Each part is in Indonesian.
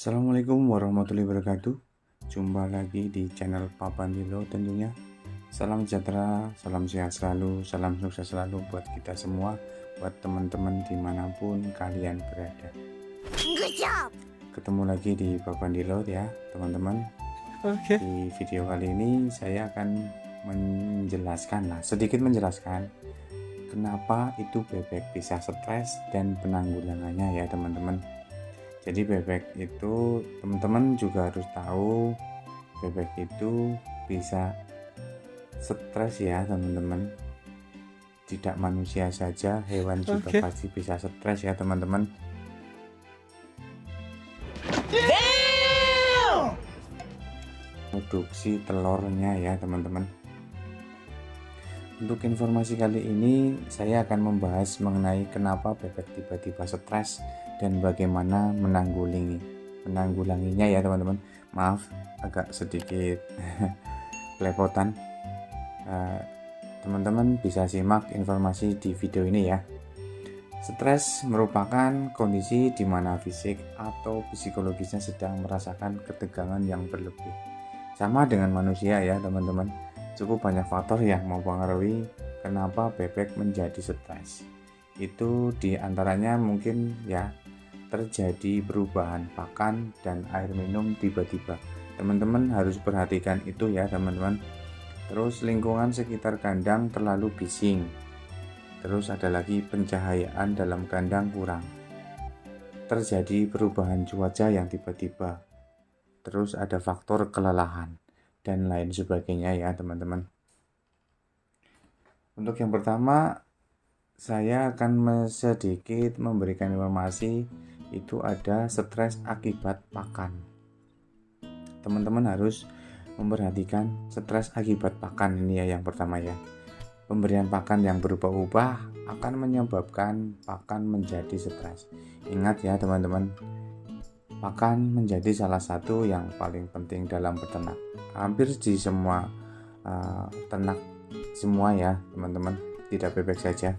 Assalamualaikum warahmatullahi wabarakatuh. Jumpa lagi di channel Papa Nilo tentunya. Salam sejahtera, salam sehat selalu, salam sukses selalu buat kita semua, buat teman-teman dimanapun kalian berada. Good job. Ketemu lagi di Papa Nilo ya teman-teman. Oke. Di video kali ini saya akan sedikit menjelaskan kenapa itu bebek bisa stres dan penanggulangannya ya teman-teman. Jadi bebek itu teman-teman juga harus tahu, bebek itu bisa stres ya teman-teman. Tidak manusia saja, hewan juga Oke. pasti bisa stres ya teman-teman. Produksi telurnya ya teman-teman. Untuk informasi kali ini saya akan membahas mengenai kenapa bebek tiba-tiba stres dan bagaimana menanggulanginya ya teman-teman. Maaf agak sedikit kelepotan. Teman-teman bisa simak informasi di video ini ya. Stres merupakan kondisi di mana fisik atau psikologisnya sedang merasakan ketegangan yang berlebih. Sama dengan manusia ya teman-teman. Cukup banyak faktor yang mempengaruhi kenapa bebek menjadi stres. Itu diantaranya mungkin ya terjadi perubahan pakan dan air minum tiba-tiba. Teman-teman harus perhatikan itu ya teman-teman. Terus lingkungan sekitar kandang terlalu bising. Terus ada lagi pencahayaan dalam kandang kurang. Terjadi perubahan cuaca yang tiba-tiba. Terus ada faktor kelelahan dan lain sebagainya ya teman-teman. Untuk yang pertama saya akan sedikit memberikan informasi, itu ada stres akibat pakan. Teman-teman harus memperhatikan stres akibat pakan ini ya yang pertama ya. Pemberian pakan yang berubah-ubah akan menyebabkan pakan menjadi stres. Ingat ya teman-teman, pakan menjadi salah satu yang paling penting dalam beternak. Hampir di semua ternak semua ya teman-teman, tidak bebek saja.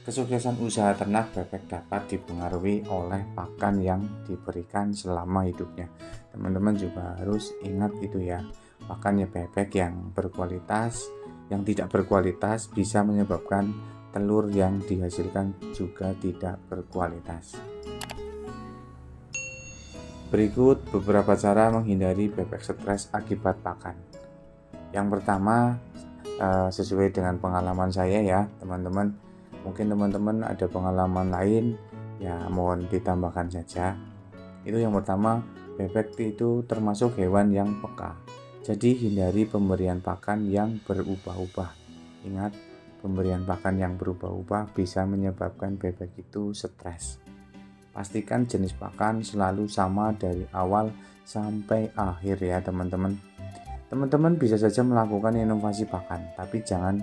Kesuksesan usaha ternak bebek dapat dipengaruhi oleh pakan yang diberikan selama hidupnya. Teman-teman juga harus ingat itu ya, pakannya bebek yang berkualitas, yang tidak berkualitas bisa menyebabkan telur yang dihasilkan juga tidak berkualitas. Berikut beberapa cara menghindari bebek stres akibat pakan. Yang pertama, sesuai dengan pengalaman saya ya teman-teman. Mungkin teman-teman ada pengalaman lain, ya mohon ditambahkan saja. Itu yang pertama, bebek itu termasuk hewan yang peka. Jadi hindari pemberian pakan yang berubah-ubah. Ingat, pemberian pakan yang berubah-ubah bisa menyebabkan bebek itu stres. Pastikan jenis pakan selalu sama dari awal sampai akhir ya teman-teman. Teman-teman bisa saja melakukan inovasi pakan, tapi jangan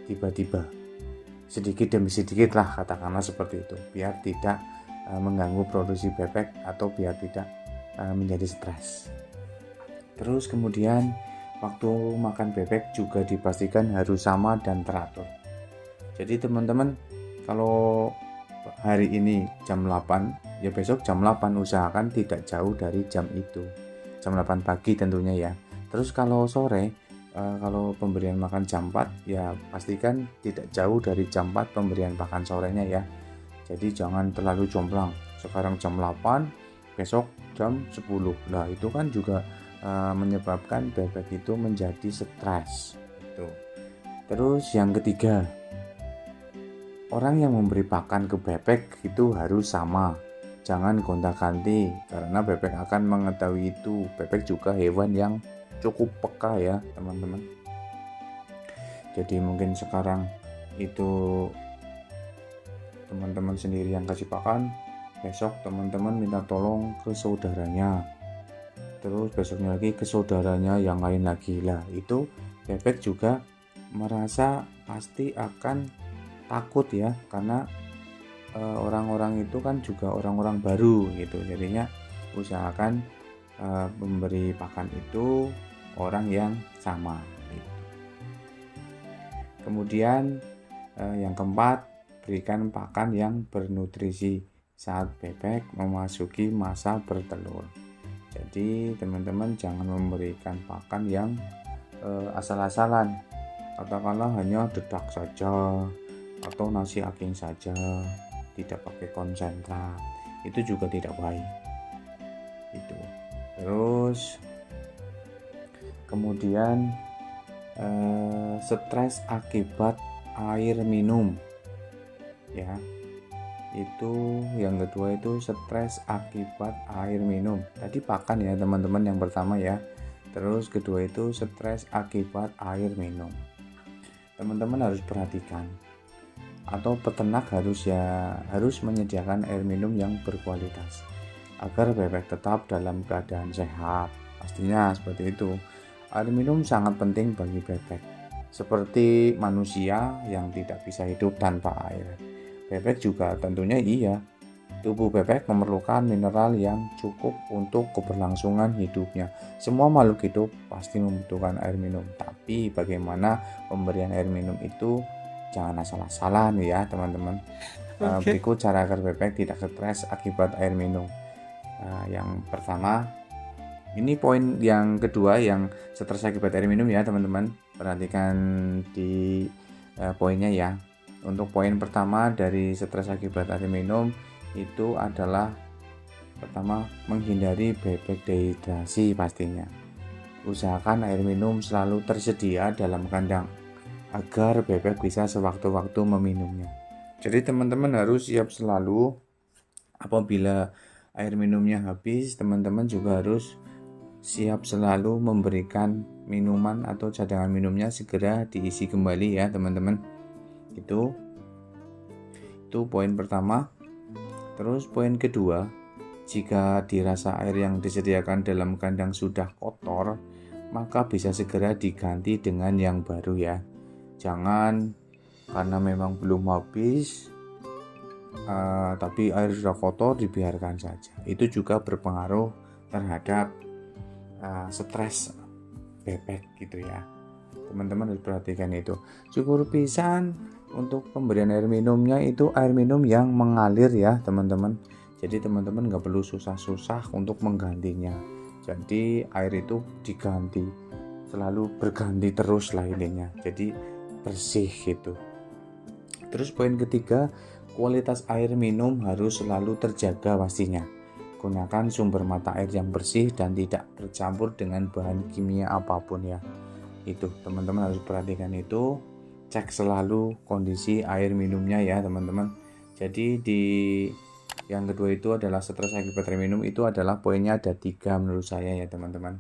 tiba-tiba. Sedikit demi sedikit lah katakanlah seperti itu, biar tidak mengganggu produksi bebek atau biar tidak menjadi stres. Terus kemudian waktu makan bebek juga dipastikan harus sama dan teratur. Jadi teman-teman kalau hari ini jam 8 ya besok jam 8 usahakan tidak jauh dari jam itu, jam 8 pagi tentunya ya. Terus kalau sore kalau pemberian makan jam 4 ya pastikan tidak jauh dari jam 4 pemberian makan sorenya ya. Jadi jangan terlalu jomplang, sekarang jam 8 besok jam 10. Nah itu kan juga menyebabkan bebek itu menjadi stres gitu. Terus yang ketiga, orang yang memberi pakan ke bebek itu harus sama, jangan gonta-ganti karena bebek akan mengetahui itu. Bebek juga hewan yang cukup peka ya teman-teman. Jadi mungkin sekarang itu teman-teman sendiri yang kasih pakan, besok teman-teman minta tolong ke saudaranya, terus besoknya lagi ke saudaranya yang lain lagi lah. Itu bebek juga merasa pasti akan takut ya, karena orang-orang itu kan juga orang-orang baru gitu. Jadinya usahakan memberi pakan itu orang yang sama gitu. Kemudian yang keempat, berikan pakan yang bernutrisi. saat bebek memasuki masa bertelur. Jadi teman-teman jangan memberikan pakan yang asal-asalan, katakanlah hanya dedak saja atau nasi aking saja, tidak pakai konsentrat, itu juga tidak baik. Itu. Terus kemudian stres akibat air minum, ya. Itu yang kedua itu stres akibat air minum. Tadi pakan ya teman-teman yang pertama ya. Terus kedua itu stres akibat air minum. Teman-teman harus perhatikan, atau peternak harus menyediakan air minum yang berkualitas agar bebek tetap dalam keadaan sehat. Pastinya seperti itu. Air minum sangat penting bagi bebek. Seperti manusia yang tidak bisa hidup tanpa air, bebek juga tentunya iya. Tubuh bebek memerlukan mineral yang cukup untuk keberlangsungan hidupnya. Semua makhluk hidup pasti membutuhkan air minum. Tapi bagaimana pemberian air minum itu jangan asal-asalan ya teman-teman. Berikut cara agar bebek tidak stres akibat air minum. Yang pertama, ini poin yang kedua yang stres akibat air minum ya teman-teman. Perhatikan di poinnya ya. Untuk poin pertama dari stres akibat air minum itu adalah pertama, menghindari bebek dehidrasi pastinya. Usahakan air minum selalu tersedia dalam kandang agar bebek bisa sewaktu-waktu meminumnya. Jadi teman-teman harus siap selalu apabila air minumnya habis, teman-teman juga harus siap selalu memberikan minuman atau cadangan minumnya segera diisi kembali ya teman-teman. Itu poin pertama. Terus poin kedua, jika dirasa air yang disediakan dalam kandang sudah kotor, maka bisa segera diganti dengan yang baru ya. Jangan karena memang belum habis tapi air sudah kotor dibiarkan saja. Itu juga berpengaruh terhadap stres bebek gitu ya. Teman-teman harus perhatikan itu. Syukur pisan untuk pemberian air minumnya itu air minum yang mengalir ya teman-teman. Jadi teman-teman nggak perlu susah-susah untuk menggantinya. Jadi air itu diganti, selalu berganti terus lah intinya. Jadi bersih gitu. Terus poin ketiga, kualitas air minum harus selalu terjaga pastinya. Gunakan sumber mata air yang bersih dan tidak bercampur dengan bahan kimia apapun ya. Itu teman-teman harus perhatikan itu. Cek selalu kondisi air minumnya ya teman-teman. Jadi di yang kedua itu adalah stres akibat air minum, itu adalah poinnya ada 3 menurut saya ya teman-teman.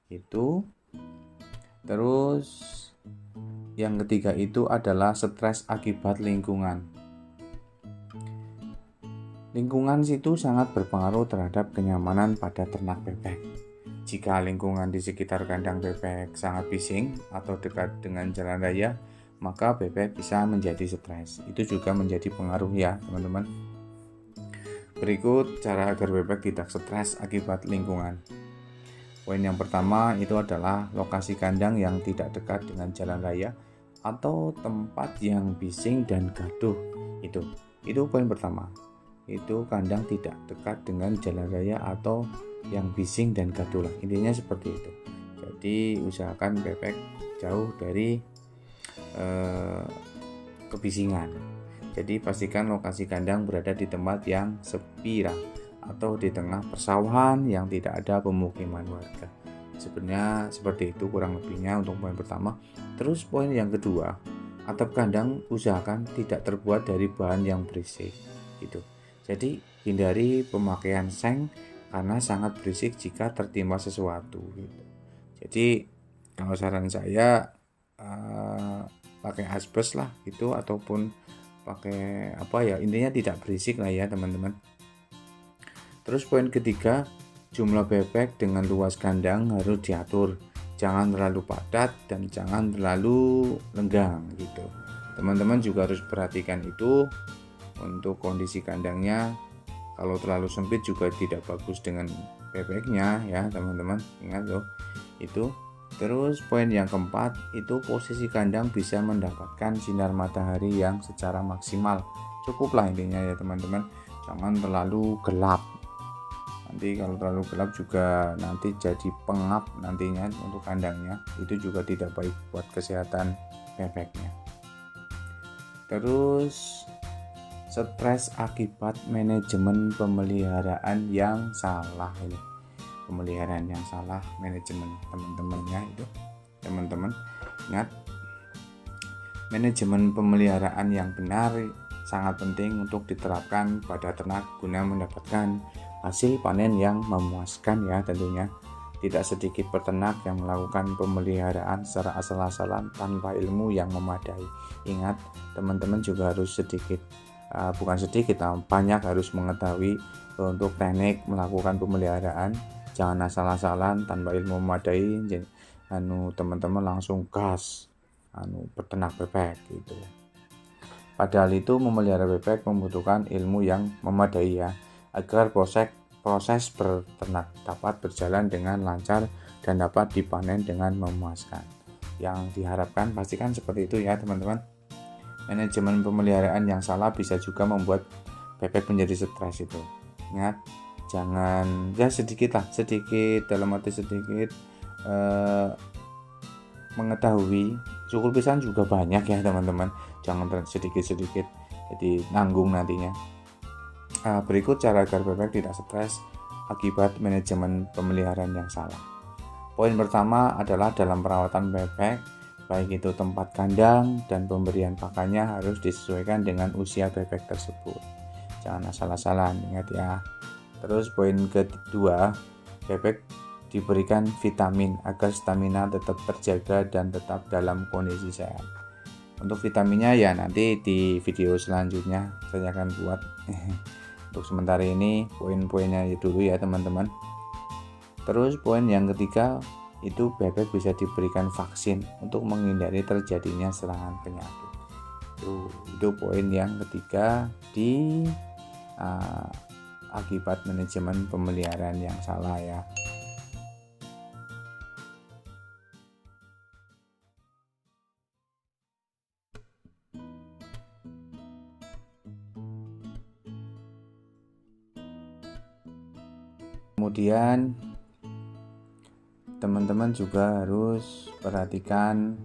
Itu terus yang ketiga itu adalah stres akibat lingkungan. Lingkungan situ sangat berpengaruh terhadap kenyamanan pada ternak bebek. Jika lingkungan di sekitar kandang bebek sangat bising atau dekat dengan jalan raya, maka bebek bisa menjadi stres. Itu juga menjadi pengaruh ya teman-teman. Berikut cara agar bebek tidak stres akibat lingkungan. Poin yang pertama itu adalah lokasi kandang yang tidak dekat dengan jalan raya atau tempat yang bising dan gaduh. Itu poin pertama. Itu kandang tidak dekat dengan jalan raya atau yang bising dan gaduh lah. Intinya seperti itu. Jadi usahakan bebek jauh dari kebisingan. Jadi pastikan lokasi kandang berada di tempat yang sepi atau di tengah persawahan yang tidak ada pemukiman warga. Sebenarnya seperti itu kurang lebihnya untuk poin pertama. Terus poin yang kedua, atap kandang usahakan tidak terbuat dari bahan yang berisik gitu. Jadi hindari pemakaian seng karena sangat berisik jika tertimpa sesuatu gitu. Jadi kalau saran saya pakai asbes lah gitu, ataupun pakai intinya tidak berisik lah ya teman-teman. Terus poin ketiga, jumlah bebek dengan luas kandang harus diatur, jangan terlalu padat dan jangan terlalu lenggang gitu. Teman-teman juga harus perhatikan itu untuk kondisi kandangnya. Kalau terlalu sempit juga tidak bagus dengan bebeknya ya teman-teman, ingat loh itu. Terus poin yang keempat itu posisi kandang bisa mendapatkan sinar matahari yang secara maksimal. Cukuplah intinya ya teman-teman. jangan terlalu gelap. Nanti kalau terlalu gelap juga nanti jadi pengap nantinya untuk kandangnya, itu juga tidak baik buat kesehatan bebeknya. Terus stres akibat manajemen pemeliharaan yang salah. Ini pemeliharaan yang salah, manajemen teman-temannya itu. Teman-teman ingat, manajemen pemeliharaan yang benar sangat penting untuk diterapkan pada ternak guna mendapatkan hasil panen yang memuaskan ya tentunya. Tidak sedikit peternak yang melakukan pemeliharaan secara asal-asalan tanpa ilmu yang memadai. Ingat, teman-teman juga harus banyak harus mengetahui untuk teknik melakukan pemeliharaan. Jangan asal-asalan tanpa ilmu memadai. Teman-teman langsung gas peternak bebek gitu. Padahal itu memelihara bebek membutuhkan ilmu yang memadai ya, agar proses berternak dapat berjalan dengan lancar dan dapat dipanen dengan memuaskan. Yang diharapkan pastikan seperti itu ya teman-teman. Manajemen pemeliharaan yang salah bisa juga membuat bebek menjadi stres itu. Ingat, jangan sedikit dalam arti sedikit mengetahui, syukur pisan juga banyak ya teman-teman. Jangan sedikit-sedikit jadi nanggung nantinya. Berikut cara agar bebek tidak stres akibat manajemen pemeliharaan yang salah. Poin pertama adalah dalam perawatan bebek, baik itu tempat kandang dan pemberian pakannya harus disesuaikan dengan usia bebek tersebut. Jangan asal-asalan, ingat ya. Terus poin kedua, bebek diberikan vitamin agar stamina tetap terjaga dan tetap dalam kondisi sehat. Untuk vitaminnya ya nanti di video selanjutnya saya akan buat. Untuk sementara ini poin-poinnya dulu ya teman-teman. Terus poin yang ketiga itu bebek bisa diberikan vaksin untuk menghindari terjadinya serangan penyakit. Itu poin yang ketiga di akibat manajemen pemeliharaan yang salah ya. Kemudian teman-teman juga harus perhatikan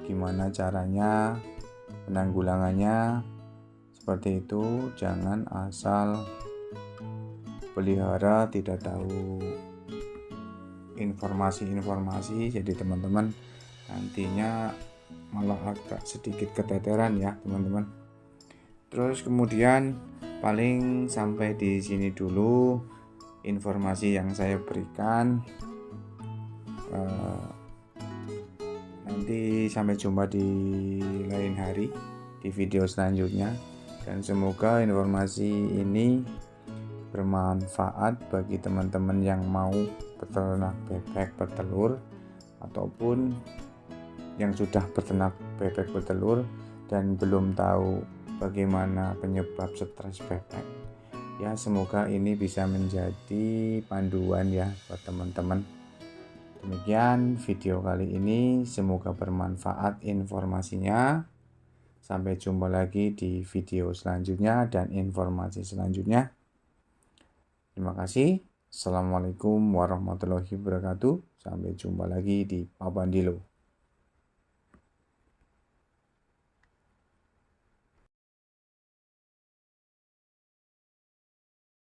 gimana caranya penanggulangannya. Seperti itu, jangan asal pelihara tidak tahu informasi, jadi teman-teman nantinya malah agak sedikit keteteran ya teman-teman. Terus kemudian paling sampai di sini dulu informasi yang saya berikan. Nanti sampai jumpa di lain hari di video selanjutnya, dan semoga informasi ini bermanfaat bagi teman-teman yang mau beternak bebek bertelur ataupun yang sudah beternak bebek bertelur dan belum tahu bagaimana penyebab stres bebek. Ya, semoga ini bisa menjadi panduan ya buat teman-teman. Demikian video kali ini, semoga bermanfaat informasinya. Sampai jumpa lagi di video selanjutnya dan informasi selanjutnya. Terima kasih. Assalamualaikum warahmatullahi wabarakatuh. Sampai jumpa lagi di Papandilo.